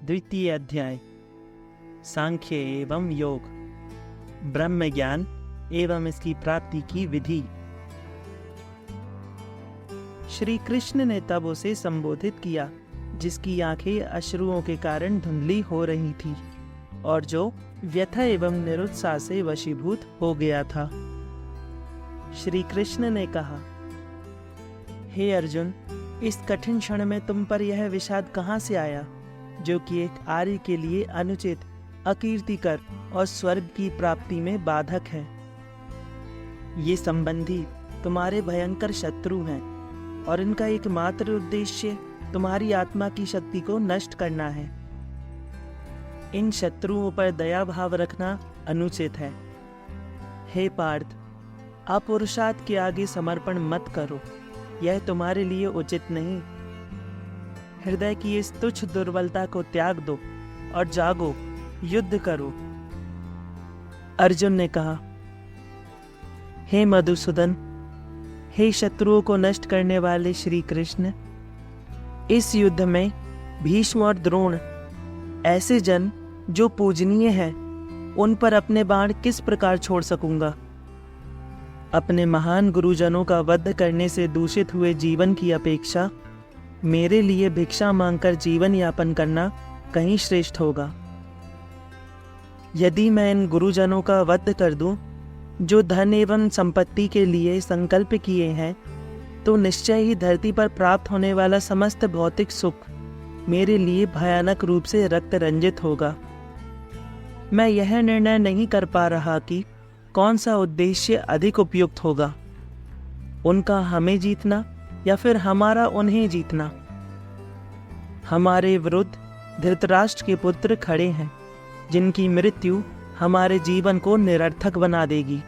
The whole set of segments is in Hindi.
द्वितीय अध्याय सांख्य एवं योग, ब्रह्म ज्ञान एवं इसकी प्राप्ति की विधि। श्री कृष्ण ने तब उसे संबोधित किया जिसकी आंखें अश्रुओं के कारण धुंधली हो रही थी और जो व्यथा एवं निरुत्साह से वशीभूत हो गया था। श्री कृष्ण ने कहा, हे अर्जुन, इस कठिन क्षण में तुम पर यह विषाद कहाँ से आया, जो कि एक आर्य के लिए अनुचित, अकीर्तिकर और स्वर्ग की प्राप्ति में बाधक है। ये संबंधी तुम्हारे भयंकर शत्रु हैं और इनका एकमात्र उद्देश्य तुम्हारी आत्मा की शक्ति को नष्ट करना है। इन शत्रुओं पर दया भाव रखना अनुचित है। हे पार्थ, अपुरुषार्थ के आगे समर्पण मत करो, यह तुम्हारे लिए उचित नहीं। हृदय की इस तुच्छ दुर्बलता को त्याग दो और जागो, युद्ध करो। अर्जुन ने कहा, हे मधुसूदन, हे शत्रुओं को नष्ट करने वाले श्री कृष्ण, इस युद्ध में भीष्म और द्रोण ऐसे जन जो पूजनीय हैं, उन पर अपने बाण किस प्रकार छोड़ सकूंगा। अपने महान गुरुजनों का वध करने से दूषित हुए जीवन की अपेक्षा मेरे लिए भिक्षा मांगकर जीवन यापन करना कहीं श्रेष्ठ होगा। यदि मैं इन गुरुजनों का वध कर दूं, जो धन एवं संपत्ति के लिए संकल्प किए हैं, तो निश्चय ही धरती पर प्राप्त होने वाला समस्त भौतिक सुख मेरे लिए भयानक रूप से रक्त रंजित होगा। मैं यह निर्णय नहीं कर पा रहा कि कौन सा उद्देश्य अधिक उपयुक्त होगा, उनका हमें जीतना या फिर हमारा उन्हें जीतना। हमारे विरुद्ध धृतराष्ट्र के पुत्र खड़े हैं, जिनकी मृत्यु हमारे जीवन को निरर्थक बना देगी।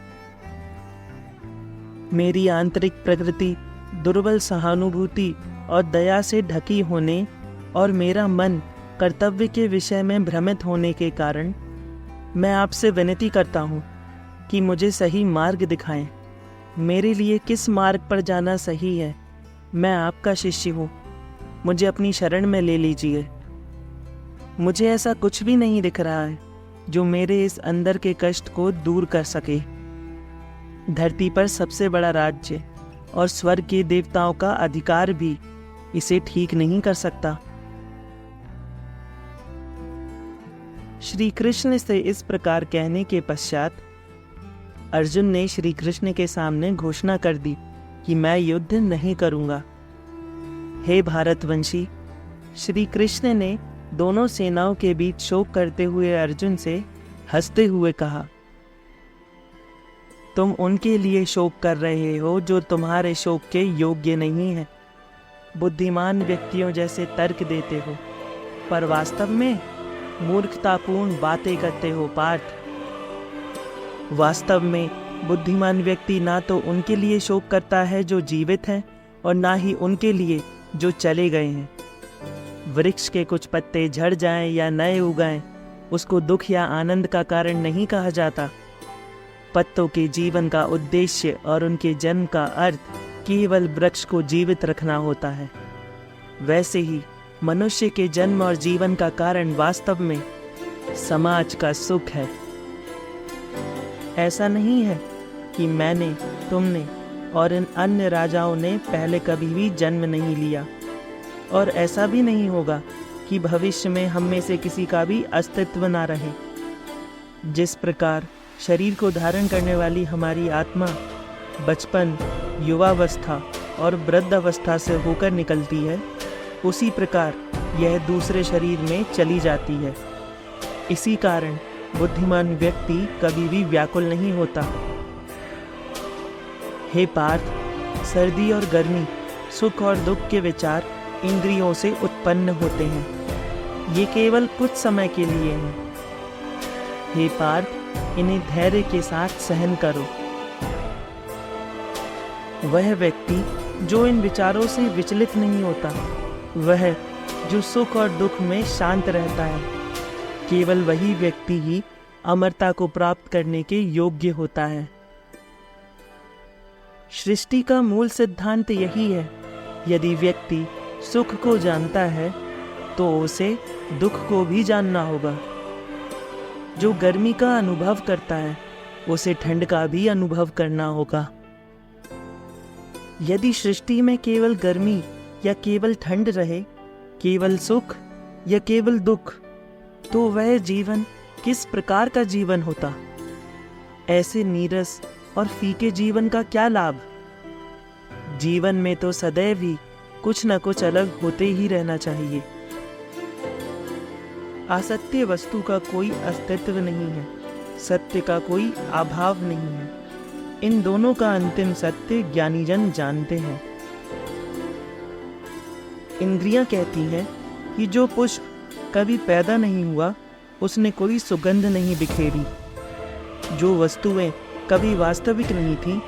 मेरी आंतरिक प्रकृति दुर्बल सहानुभूति और दया से ढकी होने और मेरा मन कर्तव्य के विषय में भ्रमित होने के कारण मैं आपसे विनती करता हूँ कि मुझे सही मार्ग दिखाएं। मेरे लिए किस मार्ग पर जाना सही है? मैं आपका शिष्य हूँ, मुझे अपनी शरण में ले लीजिए। मुझे ऐसा कुछ भी नहीं दिख रहा है जो मेरे इस अंदर के कष्ट को दूर कर सके। धरती पर सबसे बड़ा राज्य और स्वर्ग के देवताओं का अधिकार भी इसे ठीक नहीं कर सकता। श्री कृष्ण से इस प्रकार कहने के पश्चात अर्जुन ने श्री कृष्ण के सामने घोषणा कर दी कि मैं युद्ध नहीं करूंगा। हे भारतवंशी, श्री कृष्ण ने दोनों सेनाओं के बीच शोक करते हुए अर्जुन से हंसते हुए कहा, तुम उनके लिए शोक कर रहे हो जो तुम्हारे शोक के योग्य नहीं है। बुद्धिमान व्यक्तियों जैसे तर्क देते हो, पर वास्तव में मूर्खतापूर्ण बातें करते हो पार्थ। वास्तव में बुद्धिमान व्यक्ति ना तो उनके लिए शोक करता है जो जीवित हैं और ना ही उनके लिए जो चले गए हैं। वृक्ष के कुछ पत्ते झड़ जाएं या नए उगाएं, उसको दुख या आनंद का कारण नहीं कहा जाता। पत्तों के जीवन का उद्देश्य और उनके जन्म का अर्थ केवल वृक्ष को जीवित रखना होता है। वैसे ही मनुष्य के जन्म और जीवन का कारण वास्तव में समाज का सुख है। ऐसा नहीं है कि मैंने, तुमने और इन अन्य राजाओं ने पहले कभी भी जन्म नहीं लिया, और ऐसा भी नहीं होगा कि भविष्य में हम में से किसी का भी अस्तित्व ना रहे। जिस प्रकार शरीर को धारण करने वाली हमारी आत्मा बचपन, युवावस्था और वृद्धावस्था से होकर निकलती है, उसी प्रकार यह दूसरे शरीर में चली जाती है। इसी कारण बुद्धिमान व्यक्ति कभी भी व्याकुल नहीं होता। हे पार्थ, सर्दी और गर्मी, सुख और दुख के विचार इंद्रियों से उत्पन्न होते हैं। ये केवल कुछ समय के लिए हैं। हे पार्थ, इन्हें धैर्य के साथ सहन करो। वह व्यक्ति जो इन विचारों से विचलित नहीं होता, वह जो सुख और दुख में शांत रहता है, केवल वही व्यक्ति ही अमरता को प्राप्त करने के योग्य होता है। सृष्टि का मूल सिद्धांत यही है। यदि व्यक्ति सुख को जानता है तो उसे दुख को भी जानना होगा। जो गर्मी का अनुभव करता है उसे ठंड का भी अनुभव करना होगा। यदि सृष्टि में केवल गर्मी या केवल ठंड रहे, केवल सुख या केवल दुख, तो वह जीवन किस प्रकार का जीवन होता? ऐसे नीरस और फीके जीवन का क्या लाभ? जीवन में तो सदैव ही कुछ न कुछ अलग होते ही रहना चाहिए। असत्य वस्तु का कोई अस्तित्व नहीं है, सत्य का कोई अभाव नहीं है। इन दोनों का अंतिम सत्य ज्ञानीजन जानते हैं। इंद्रियां कहती हैं कि जो पुष्प कभी पैदा नहीं हुआ उसने कोई सुगंध नहीं बिखेरी। जो वस्तुएं कभी वास्तविक नहीं थीं,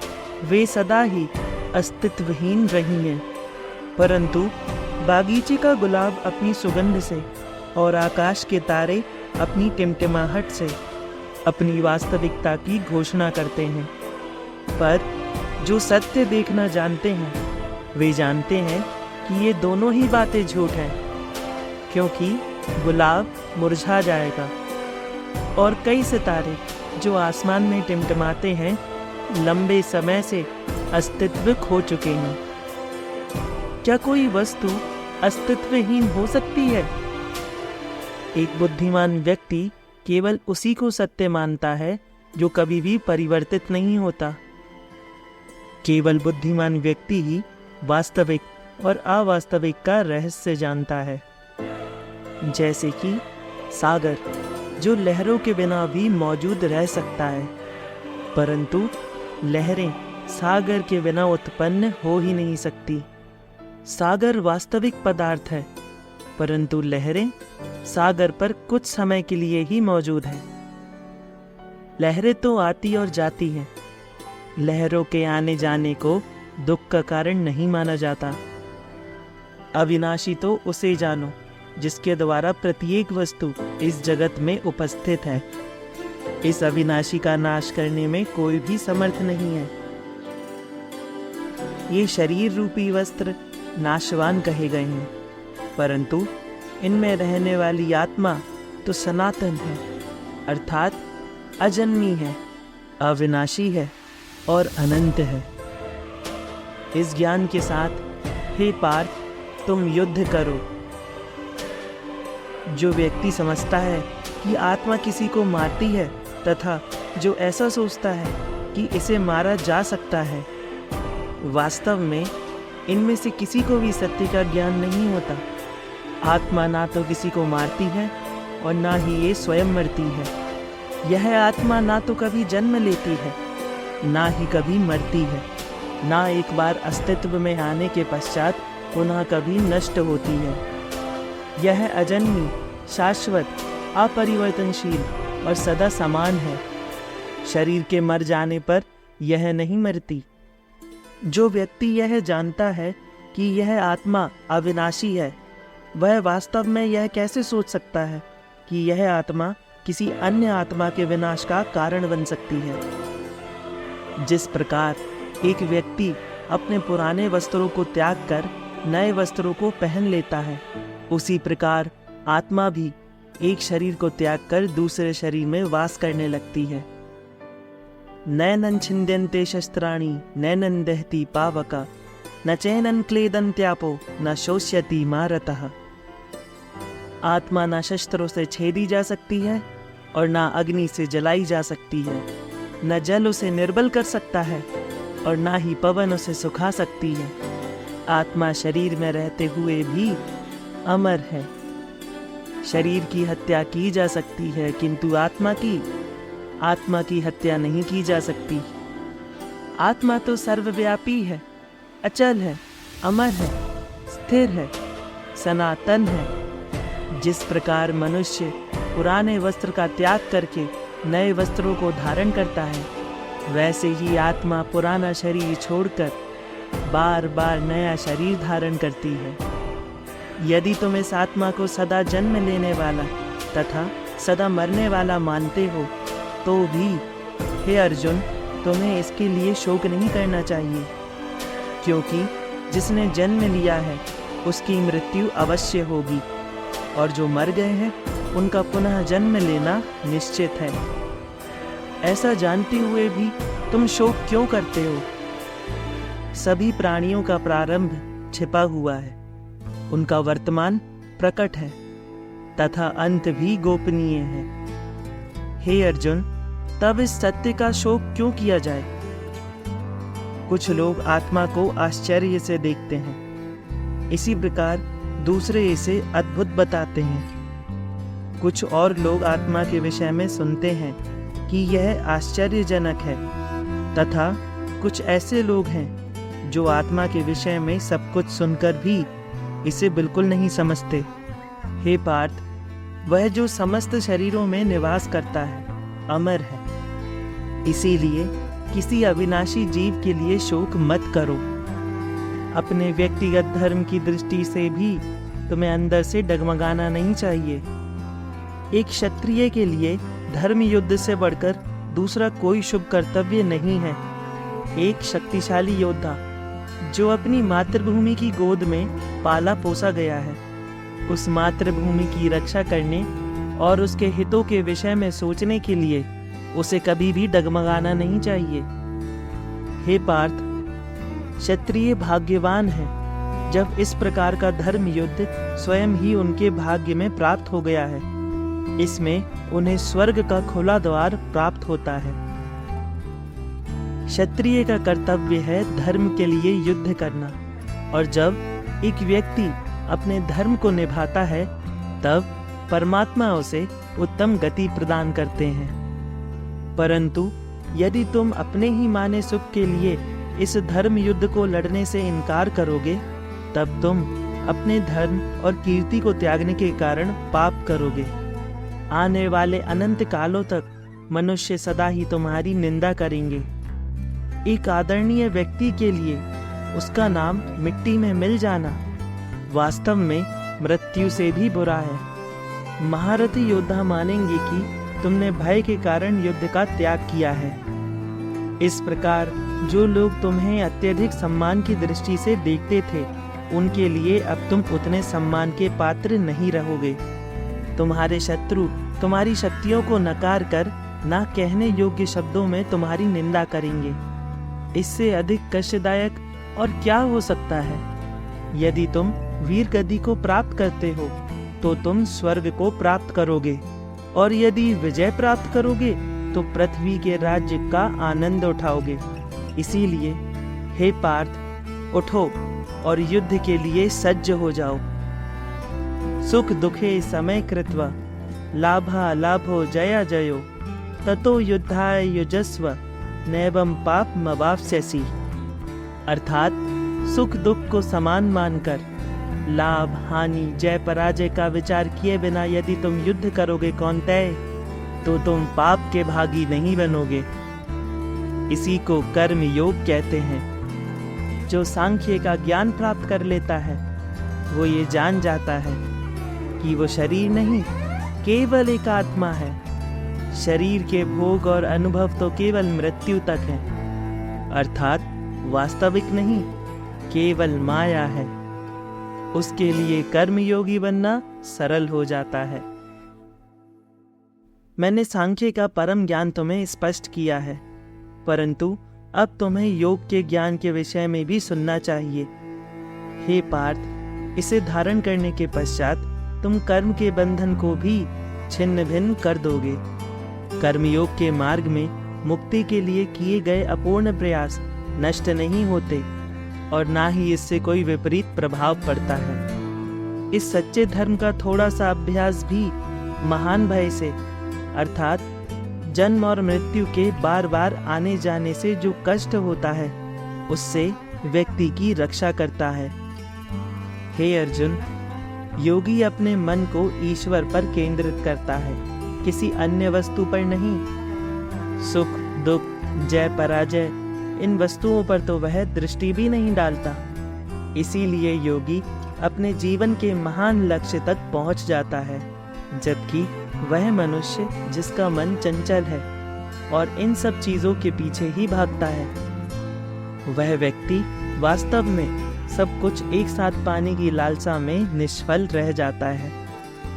वे सदा ही अस्तित्वहीन रही हैं। परंतु बागीचे का गुलाब अपनी सुगंध से और आकाश के तारे अपनी टिमटिमाहट से अपनी वास्तविकता की घोषणा करते हैं। पर जो सत्य देखना जानते हैं वे जानते हैं कि ये दोनों ही बातें झूठ हैं, क्योंकि गुलाब मुरझा जाएगा और कई सितारे जो आसमान में टिमटिमाते हैं लंबे समय से अस्तित्व खो चुके हैं। क्या कोई वस्तु अस्तित्वहीन हो सकती है? एक बुद्धिमान व्यक्ति केवल उसी को सत्य मानता है जो कभी भी परिवर्तित नहीं होता। केवल बुद्धिमान व्यक्ति ही वास्तविक और अवास्तविक का रहस्य जानता है। जैसे कि सागर जो लहरों के बिना भी मौजूद रह सकता है, परंतु लहरें सागर के बिना उत्पन्न हो ही नहीं सकती। सागर वास्तविक पदार्थ है, परंतु लहरें सागर पर कुछ समय के लिए ही मौजूद हैं। लहरें तो आती और जाती हैं। लहरों के आने जाने को दुख का कारण नहीं माना जाता। अविनाशी तो उसे जानो जिसके द्वारा प्रत्येक वस्तु इस जगत में उपस्थित है। इस अविनाशी का नाश करने में कोई भी समर्थ नहीं है। ये शरीर रूपी वस्त्र नाशवान कहे गए हैं, परंतु इनमें रहने वाली आत्मा तो सनातन है, अर्थात अजन्मी है, अविनाशी है और अनंत है। इस ज्ञान के साथ हे पार्थ तुम युद्ध करो। जो व्यक्ति समझता है कि आत्मा किसी को मारती है तथा जो ऐसा सोचता है कि इसे मारा जा सकता है, वास्तव में इनमें से किसी को भी सत्य का ज्ञान नहीं होता। आत्मा ना तो किसी को मारती है और ना ही ये स्वयं मरती है। यह आत्मा ना तो कभी जन्म लेती है, ना ही कभी मरती है, ना एक बार अस्तित्व में आने के पश्चात पुनः कभी नष्ट होती है। यह अजन्मी, शाश्वत, अपरिवर्तनशील और सदा समान है। शरीर के मर जाने पर यह नहीं मरती। जो व्यक्ति यह जानता है कि यह आत्मा अविनाशी है, वह वास्तव में यह कैसे सोच सकता है कि यह आत्मा किसी अन्य आत्मा के विनाश का कारण बन सकती है। जिस प्रकार एक व्यक्ति अपने पुराने वस्त्रों को त्याग कर नए वस्त्रों को पहन लेता है, उसी प्रकार आत्मा भी एक शरीर को त्याग कर दूसरे शरीर में वास करने लगती है। नैनं छिन्द्यन्ते शस्त्राणि नैनं दहति पावका न चैनं क्लेदन्त्यापो न शोष्यति मारतः। आत्मा ना शस्त्रों से छेदी जा सकती है और ना अग्नि से जलाई जा सकती है। न जल उसे निर्बल कर सकता है और ना ही पवन उसे सुखा सकती है। आत्मा शरीर में रहते हुए भी अमर है। शरीर की हत्या की जा सकती है, किंतु आत्मा की हत्या नहीं की जा सकती। आत्मा तो सर्वव्यापी है, अचल है, अमर है, स्थिर है, सनातन है। जिस प्रकार मनुष्य पुराने वस्त्र का त्याग करके नए वस्त्रों को धारण करता है, वैसे ही आत्मा पुराना शरीर छोड़कर बार बार नया शरीर धारण करती है। यदि तुम इस आत्मा को सदा जन्म लेने वाला तथा सदा मरने वाला मानते हो, तो भी हे अर्जुन, तुम्हें इसके लिए शोक नहीं करना चाहिए, क्योंकि जिसने जन्म लिया है उसकी मृत्यु अवश्य होगी। और जो मर गए हैं उनका पुनः जन्म लेना निश्चित है। ऐसा जानते हुए भी तुम शोक क्यों करते हो? सभी प्राणियों का प्रारंभ छिपा हुआ है, उनका वर्तमान प्रकट है तथा अंत भी गोपनीय है। हे अर्जुन, तब इस सत्य का शोक क्यों किया जाए? कुछ लोग आत्मा को आश्चर्य से देखते हैं, इसी प्रकार दूसरे इसे अद्भुत बताते हैं। कुछ और लोग आत्मा के विषय में सुनते हैं कि यह आश्चर्यजनक है, तथा कुछ ऐसे लोग हैं जो आत्मा के विषय में सब कुछ सुनकर भी इसे बिल्कुल नहीं समझते। हे पार्थ, वह जो समस्त शरीरों में निवास करता है अमर है, इसीलिए किसी अविनाशी जीव के लिए शोक मत करो। अपने व्यक्तिगत धर्म की दृष्टि से भी तुम्हें अंदर से डगमगाना नहीं चाहिए। एक क्षत्रिय के लिए धर्म युद्ध से बढ़कर दूसरा कोई शुभ कर्तव्य नहीं है। एक शक्तिशाली योद्धा जो अपनी मातृभूमि की गोद में पाला पोसा गया है, उस मातृभूमि की रक्षा करने और उसके हितों के विषय में सोचने के लिए उसे कभी भी डगमगाना नहीं चाहिए। हे पार्थ, क्षत्रिय भाग्यवान है जब इस प्रकार का धर्म युद्ध स्वयं ही उनके भाग्य में प्राप्त हो गया है। इसमें उन्हें स्वर्ग का खुला द्वार प्राप्त होता है। क्षत्रिय का कर्तव्य है धर्म के लिए युद्ध करना, और जब एक व्यक्ति अपने धर्म को निभाता है तब परमात्मा उसे उत्तम गति प्रदान करते हैं। परंतु यदि तुम अपने ही माने सुख के लिए इस धर्म युद्ध को लड़ने से इनकार करोगे, तब तुम अपने धर्म और कीर्ति को त्यागने के कारण पाप करोगे। आने वाले अनंत कालों तक मनुष्य सदा ही तुम्हारी निंदा करेंगे। एक आदरणीय व्यक्ति के लिए उसका नाम मिट्टी में मिल जाना वास्तव में मृत्यु से भी बुरा है। महारथी योद्धा मानेंगे कि तुमने भय के कारण युद्ध का त्याग किया है। इस प्रकार जो लोग तुम्हें अत्यधिक सम्मान की दृष्टि से देखते थे, उनके लिए अब तुम उतने सम्मान के पात्र नहीं रहोगे। तुम्हारे शत्रु तुम्हारी शक्तियों को नकार कर ना कहने योग्य शब्दों में तुम्हारी निंदा करेंगे। इससे अधिक कष्टदायक और क्या हो सकता है? यदि तुम वीर गति को प्राप्त करते हो तो तुम स्वर्ग को प्राप्त करोगे, और यदि विजय प्राप्त करोगे तो पृथ्वी के राज्य का आनंद उठाओगे। इसीलिए हे पार्थ, उठो और युद्ध के लिए सज्ज हो जाओ। सुख दुखे समय कृत्वा लाभा लाभो जया जयो ततो युद्धाय युजस्व नैवं पाप मवाप्स्यसि। अर्थात सुख दुख को समान मानकर लाभ हानि जय पराजय का विचार किए बिना यदि तुम युद्ध करोगे कौन्तेय, तो तुम पाप के भागी नहीं बनोगे। इसी को कर्म योग कहते हैं। जो सांख्य का ज्ञान प्राप्त कर लेता है वो ये जान जाता है कि वो शरीर नहीं, केवल एक आत्मा है। शरीर के भोग और अनुभव तो केवल मृत्यु तक है, अर्थात वास्तविक नहीं, केवल माया है। उसके लिए कर्मयोगी बनना सरल हो जाता है। मैंने सांख्य का परम ज्ञान तुम्हें स्पष्ट किया है, परंतु अब तुम्हें योग के ज्ञान के विषय में भी सुनना चाहिए। हे पार्थ, इसे धारण करने के पश्चात तुम कर्म के बंधन को भी छिन्न भिन्न कर दोगे। कर्मयोग के मार्ग में मुक्ति के लिए किए गए अपूर्ण प्रयास नष्ट नहीं होते और ना ही इससे कोई विपरीत प्रभाव पड़ता है। इस सच्चे धर्म का थोड़ा सा अभ्यास भी महान भय से, अर्थात जन्म और मृत्यु के बार बार आने जाने से जो कष्ट होता है, उससे व्यक्ति की रक्षा करता है। हे अर्जुन, योगी अपने मन को ईश्वर पर केंद्रित करता है, किसी अन्य वस्तु पर नहीं। सुख दुख जय पराजय इन वस्तुओं पर तो वह दृष्टि भी नहीं डालता। इसीलिए योगी अपने जीवन के महान लक्ष्य तक पहुंच जाता है, जबकि वह मनुष्य जिसका मन चंचल है और इन सब चीजों के पीछे ही भागता है, वह व्यक्ति वास्तव में सब कुछ एक साथ पाने की लालसा में निष्फल रह जाता है।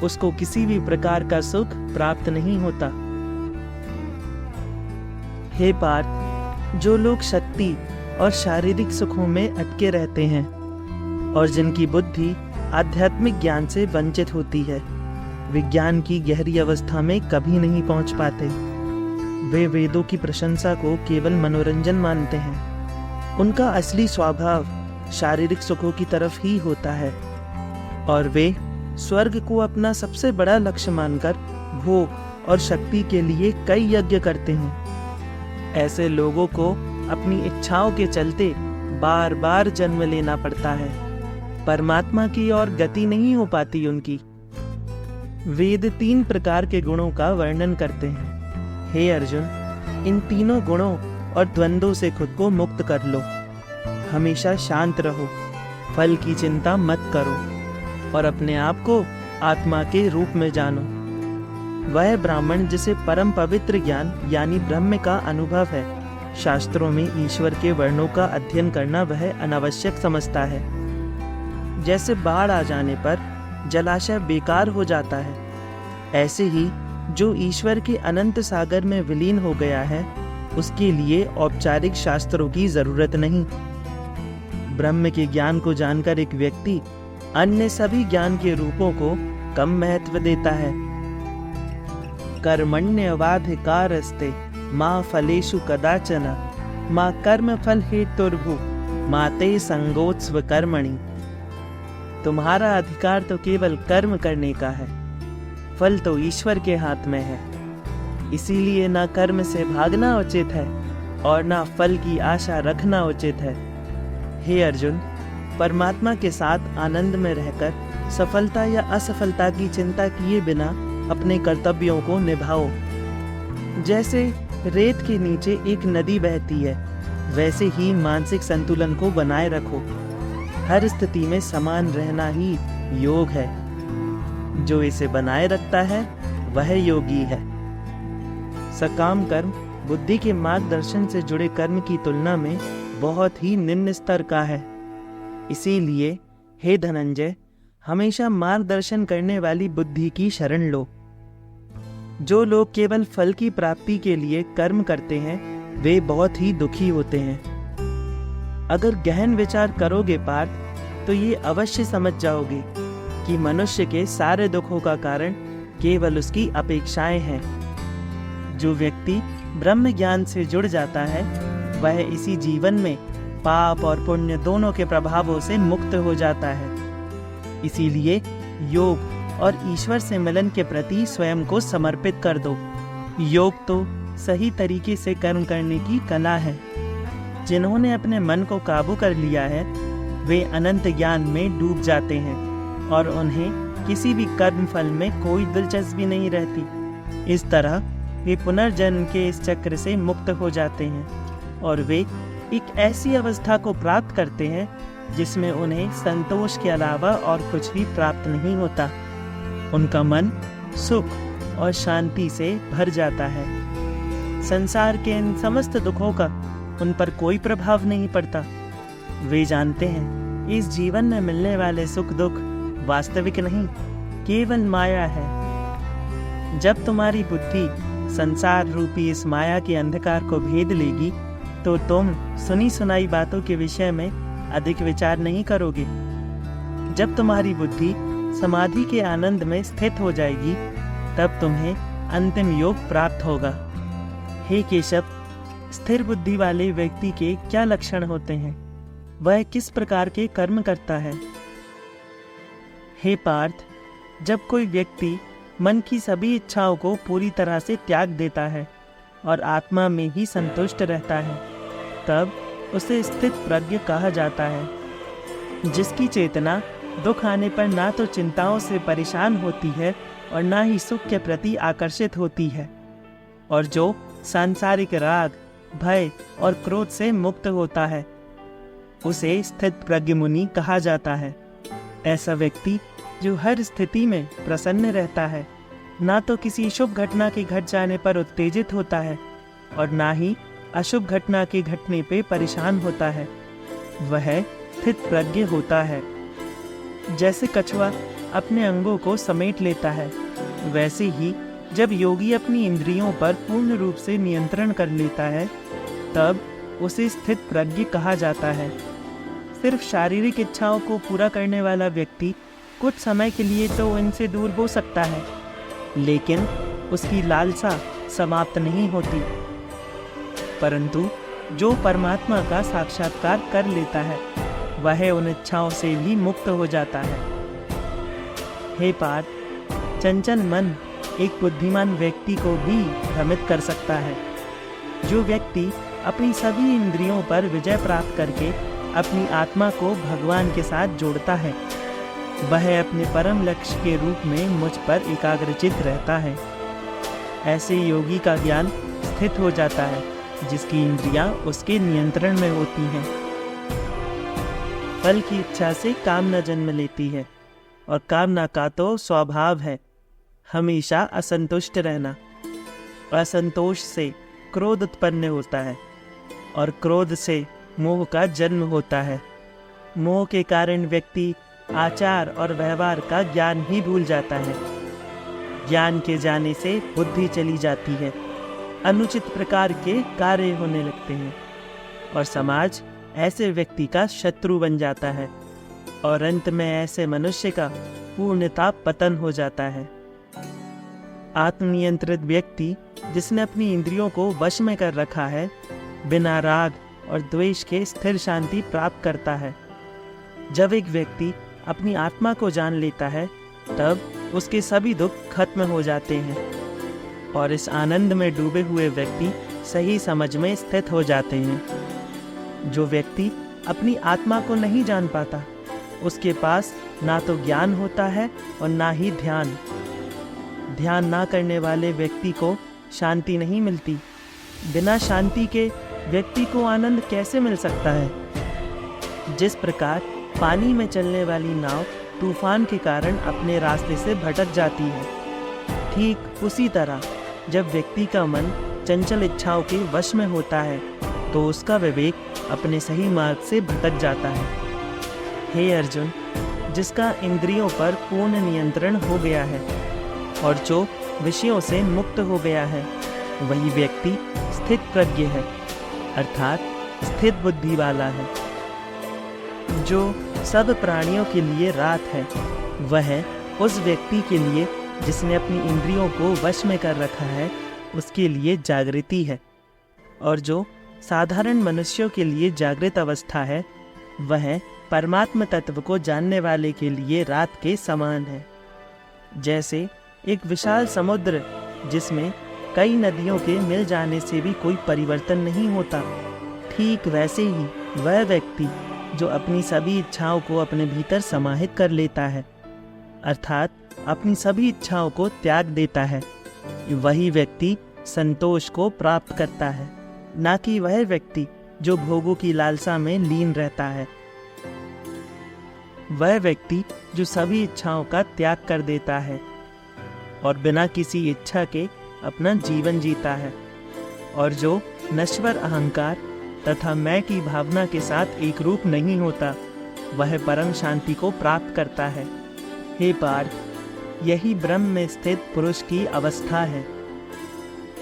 उसको किसी भी प्रकार का सुख प्राप्त नहीं होता। हे पार्थ, जो लोग शक्ति और शारीरिक सुखों में अटके रहते हैं और जिनकी बुद्धि आध्यात्मिक ज्ञान से वंचित होती है, विज्ञान की गहरी अवस्था में कभी नहीं पहुंच पाते। वे वेदों की प्रशंसा को केवल मनोरंजन मानते हैं। उनका असली स्वभाव शारीरिक सुखों की तरफ ही होता है और वे स्वर्ग को अपना सबसे बड़ा लक्ष्य मानकर भोग और शक्ति के लिए कई यज्ञ करते हैं। ऐसे लोगों को अपनी इच्छाओं के चलते बार बार जन्म लेना पड़ता है। परमात्मा की ओर गति नहीं हो पाती उनकी। वेद 3 प्रकार के गुणों का वर्णन करते हैं। हे अर्जुन, इन तीनों गुणों और द्वंद्वों से खुद को मुक्त कर लो। हमेशा शांत रहो, फल की चिंता मत करो और अपने आप को आत्मा के रूप में जानो। वह ब्राह्मण जिसे परम पवित्र ज्ञान यानी ब्रह्म का अनुभव है, शास्त्रों में ईश्वर के वर्णों का अध्ययन करना वह अनावश्यक समझता है। जैसे बाढ़ आ जाने पर जलाशय बेकार हो जाता है, ऐसे ही जो ईश्वर के अनंत सागर में विलीन हो गया है, उसके लिए औपचारिक शास्त्रों की जरूरत नहीं। ब्रह्म के ज्ञान को जानकर एक व्यक्ति अन्य सभी ज्ञान के रूपों को कम महत्व देता है। कर्मण्यवाधिकारस्ते मां फलेषु कदाचन मां कर्म फल हेतुर्भु माते संगोत्स्व कर्मणि। तुम्हारा अधिकार तो केवल कर्म करने का है, फल तो ईश्वर के हाथ में है। इसीलिए ना कर्म से भागना उचित है और ना फल की आशा रखना उचित है। हे अर्जुन, परमात्मा के साथ आनंद में रहकर सफलता या असफलता की चिंता किए बिना अपने कर्तव्यों को निभाओ। जैसे रेत के नीचे एक नदी बहती है, वैसे ही मानसिक संतुलन को बनाए रखो। हर स्थिति में समान रहना ही योग है। जो इसे बनाए रखता है वह योगी है। सकाम कर्म बुद्धि के मार्गदर्शन से जुड़े कर्म की तुलना में बहुत ही निम्न स्तर का है। इसीलिए हे धनंजय, हमेशा मार्गदर्शन करने वाली बुद्धि की शरण लो। जो लोग केवल फल की प्राप्ति के लिए कर्म करते हैं, वे बहुत ही दुखी होते हैं। अगर गहन विचार करोगे पार्थ, तो ये अवश्य समझ जाओगे कि मनुष्य के सारे दुखों का कारण केवल उसकी अपेक्षाएं हैं। जो व्यक्ति ब्रह्म ज्ञान से जुड़ जाता है, वह इसी जीवन में पाप और पुण्य दोनों के प्रभावों से मुक्त हो जाता है। इसीलिए योग और ईश्वर से मिलन के प्रति स्वयं को समर्पित कर दो। योग तो सही तरीके से कर्म करने की कला है। जिन्होंने अपने मन को काबू कर लिया है, वे अनंत ज्ञान में डूब जाते हैं और उन्हें किसी भी कर्म फल में कोई दिलचस्पी नहीं रहती। इस तरह वे पुनर्जन्म के इस चक्र से मुक्त हो जाते हैं और वे एक ऐसी अवस्था को प्राप्त करते हैं जिसमें उन्हें संतोष के अलावा और कुछ भी प्राप्त नहीं होता। उनका मन सुख और शांति से भर जाता है। संसार के इन समस्त दुखों का उन पर कोई प्रभाव नहीं पड़ता। वे जानते हैं इस जीवन में मिलने वाले सुख दुख वास्तविक नहीं, केवल माया है। जब तुम्हारी बुद्धि संसार रूपी इस माया के अंधकार को भेद लेगी, तो तुम सुनी सुनाई बातों के विषय में अधिक विचार नहीं करोगे। जब तुम्हारी बुद्धि समाधि के आनंद में स्थित हो जाएगी, तब तुम्हें अंतिम योग प्राप्त होगा। हे केशव, स्थिर बुद्धि वाले व्यक्ति के क्या लक्षण होते हैं? वह किस प्रकार के कर्म करता है? हे पार्थ, जब कोई व्यक्ति मन की सभी इच्छाओं को पूरी तरह से त्याग देता है और आत्मा में ही संतुष्ट रहता है, तब उसे स्थित प्रज्ञ कहा जाता है। जिसकी चेतना दुख आने पर ना तो चिंताओं से परेशान होती है और ना ही सुख के प्रति आकर्षित होती है, और जो सांसारिक राग, भय और क्रोध से मुक्त होता है, उसे स्थित प्रज्ञ मुनि कहा जाता है। ऐसा व्यक्ति जो हर स्थिति में प्रसन्न रहता है, ना तो किसी शुभ घटना के घट जाने पर उत्तेजित होता है और ना ही अशुभ घटना के घटने पे परेशान होता है, वह स्थित प्रज्ञ होता है। जैसे कछुआ अपने अंगों को समेट लेता है, वैसे ही जब योगी अपनी इंद्रियों पर पूर्ण रूप से नियंत्रण कर लेता है, तब उसे स्थित प्रज्ञ कहा जाता है। सिर्फ शारीरिक इच्छाओं को पूरा करने वाला व्यक्ति कुछ समय के लिए तो इनसे दूर हो सकता है, लेकिन उसकी लालसा समाप्त नहीं होती। परंतु जो परमात्मा का साक्षात्कार कर लेता है, वह उन इच्छाओं से भी मुक्त हो जाता है। हे पार्थ, चंचल मन एक बुद्धिमान व्यक्ति को भी भ्रमित कर सकता है। जो व्यक्ति अपनी सभी इंद्रियों पर विजय प्राप्त करके अपनी आत्मा को भगवान के साथ जोड़ता है, वह अपने परम लक्ष्य के रूप में मुझ पर एकाग्रचित रहता है। ऐसे योगी का ज्ञान स्थित हो जाता है, जिसकी इंद्रियां उसके नियंत्रण में होती हैं। फल की इच्छा से कामना जन्म लेती है, और कामना का तो स्वभाव है हमेशा असंतुष्ट रहना। असंतोष से क्रोध उत्पन्न होता है, और क्रोध से मोह का जन्म होता है। मोह के कारण व्यक्ति आचार और व्यवहार का ज्ञान ही भूल जाता है। ज्ञान के जाने से बुद्धि चली जाती है, अनुचित प्रकार के कार्य होने लगते हैं, और समाज ऐसे व्यक्ति का शत्रु बन जाता है, और अंत में ऐसे मनुष्य का पूर्णतः पतन हो जाता है। आत्मनियंत्रित व्यक्ति जिसने अपनी इंद्रियों को वश में कर रखा है, बिना राग और द्वेष के स्थिर शांति प्राप्त करता है। जब एक व्यक्ति अपनी आत्मा को जान लेता है, तब उसके सभी दुख खत्म हो जाते हैं, और इस आनंद में डूबे हुए व्यक्ति सही समझ में स्थित हो जाते हैं। जो व्यक्ति अपनी आत्मा को नहीं जान पाता, उसके पास ना तो ज्ञान होता है और ना ही ध्यान। ध्यान ना करने वाले व्यक्ति को शांति नहीं मिलती। बिना शांति के व्यक्ति को आनंद कैसे मिल सकता है? जिस प्रकार पानी में चलने वाली नाव तूफान के कारण अपने रास्ते से भटक जाती है, ठीक उसी तरह जब व्यक्ति का मन चंचल इच्छाओं के वश में होता है, तो उसका विवेक अपने सही मार्ग से भटक जाता है। हे अर्जुन, जिसका इंद्रियों पर पूर्ण नियंत्रण हो गया है और जो विषयों से मुक्त हो गया है, वही व्यक्ति स्थित प्रज्ञ है, अर्थात स्थित बुद्धि वाला है। जो सब प्राणियों के लिए रात है, वह उस व्यक्ति के लिए जिसने अपनी इंद्रियों को वश में कर रखा है, उसके लिए जागृति है। और जो साधारण मनुष्यों के लिए जागृत अवस्था है, वह परमात्म तत्व को जानने वाले के लिए रात के समान है। जैसे एक विशाल समुद्र जिसमें कई नदियों के मिल जाने से भी कोई परिवर्तन नहीं होता, ठीक वैसे ही वह व्यक्ति जो अपनी सभी इच्छाओं को अपने भीतर समाहित कर लेता है, अर्थात अपनी सभी इच्छाओं को त्याग देता है, वही व्यक्ति संतोष को प्राप्त करता है, ना कि वह व्यक्ति जो भोगों की लालसा में लीन रहता है। वह व्यक्ति जो सभी इच्छाओं का त्याग कर देता है और बिना किसी इच्छा के अपना जीवन जीता है, और जो नश्वर अहंकार तथा मैं की भावना के साथ एक रूप नहीं होता, वह परम शांति को प्राप्त करता है। हे पार्थ, यही ब्रह्म में स्थित पुरुष की अवस्था है।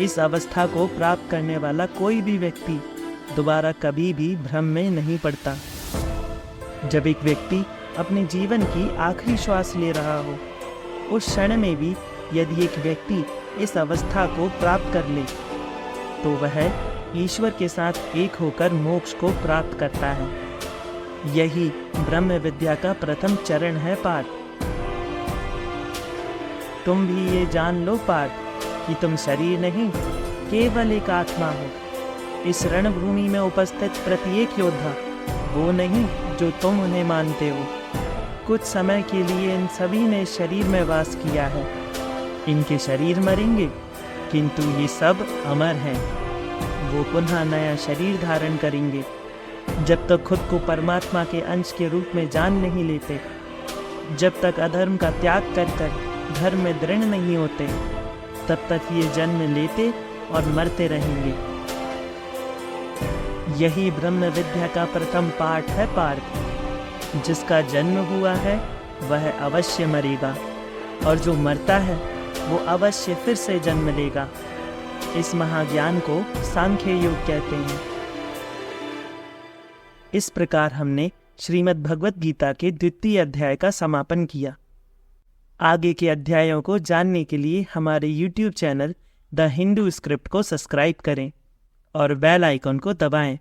इस अवस्था को प्राप्त करने वाला कोई भी व्यक्ति दोबारा कभी भी भ्रम में नहीं पड़ता। जब एक व्यक्ति अपने जीवन की आखिरी श्वास ले रहा हो, उस क्षण में भी यदि एक व्यक्ति इस अवस्था को प्राप्त कर ले, तो वह ईश्वर के साथ एक होकर मोक्ष को प्राप्त करता है। यही ब्रह्म विद्या का प्रथम चरण है पार्थ। तुम भी ये जान लो पार्थ कि तुम शरीर नहीं, केवल एक आत्मा हो। इस रणभूमि में उपस्थित प्रत्येक योद्धा वो नहीं जो तुम उन्हें मानते हो। कुछ समय के लिए इन सभी ने शरीर में वास किया है। इनके शरीर मरेंगे, किंतु ये सब अमर हैं। वो पुनः नया शरीर धारण करेंगे। जब तक खुद को परमात्मा के अंश के रूप में जान नहीं लेते, जब तक अधर्म का त्याग कर कर धर्म में दृढ़ नहीं होते, तब तक ये जन्म लेते और मरते रहेंगे। यही ब्रह्म विद्या का प्रथम पाठ है पार्थ। जिसका जन्म हुआ है वह अवश्य मरेगा, और जो मरता है वो अवश्य फिर से जन्म लेगा। इस महाज्ञान को सांख्य योग कहते हैं। इस प्रकार हमने श्रीमद् भगवत गीता के 2वें अध्याय का समापन किया। आगे के अध्यायों को जानने के लिए हमारे YouTube channel the Hindu script को सब्सक्राइब करें और बेल आइकन को दबाएं